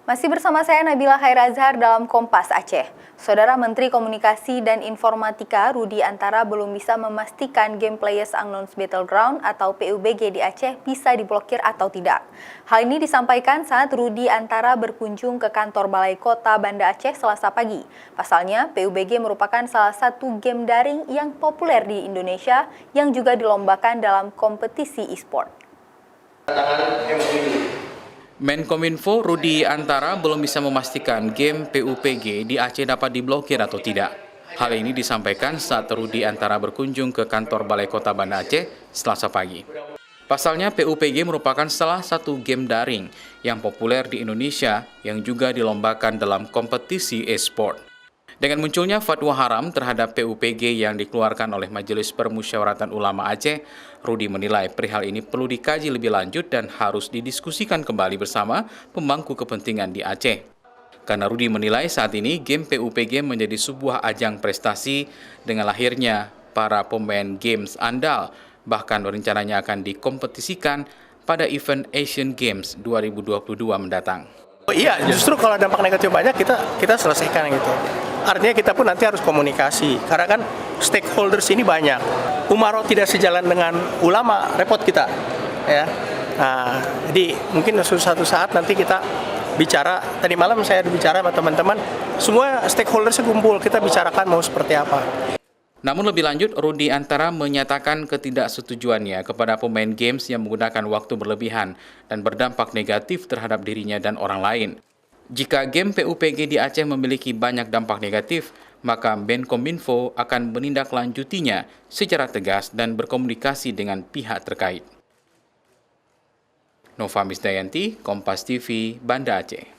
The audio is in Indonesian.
Masih bersama saya Nabila Khairazhar dalam Kompas Aceh. Saudara Menteri Komunikasi dan Informatika Rudi Antara belum bisa memastikan Game Players Unknown's Battleground atau PUBG di Aceh bisa diblokir atau tidak. Hal ini disampaikan saat Rudi Antara berkunjung ke kantor Balai Kota Banda Aceh Selasa pagi. Pasalnya, PUBG merupakan salah satu game daring yang populer di Indonesia yang juga dilombakan dalam kompetisi e-sport. Menkominfo Rudi Antara belum bisa memastikan game PUBG di Aceh dapat diblokir atau tidak. Hal ini disampaikan saat Rudi Antara berkunjung ke kantor Balai Kota Banda Aceh Selasa pagi. Pasalnya PUBG merupakan salah satu game daring yang populer di Indonesia yang juga dilombakan dalam kompetisi e-sport. Dengan munculnya fatwa haram terhadap PUBG yang dikeluarkan oleh Majelis Permusyawaratan Ulama Aceh, Rudi menilai perihal ini perlu dikaji lebih lanjut dan harus didiskusikan kembali bersama pemangku kepentingan di Aceh. Karena Rudi menilai saat ini game PUBG menjadi sebuah ajang prestasi dengan lahirnya para pemain games andal, bahkan rencananya akan dikompetisikan pada event Asian Games 2022 mendatang. Iya, justru kalau dampak negatif banyak kita selesaikan gitu. Artinya kita pun nanti harus komunikasi, karena kan stakeholders ini banyak. Umaro tidak sejalan dengan ulama, repot kita, ya. Nah, jadi mungkin suatu saat nanti kita bicara. Tadi malam saya bicara sama teman-teman, semua stakeholders kumpul, kita bicarakan mau seperti apa. Namun lebih lanjut, Rudi Antara menyatakan ketidaksetujuannya kepada pemain games yang menggunakan waktu berlebihan dan berdampak negatif terhadap dirinya dan orang lain. Jika game PUBG di Aceh memiliki banyak dampak negatif, maka Menkominfo akan menindaklanjutinya secara tegas dan berkomunikasi dengan pihak terkait. Nova Misdayanti, Kompas TV, Banda Aceh.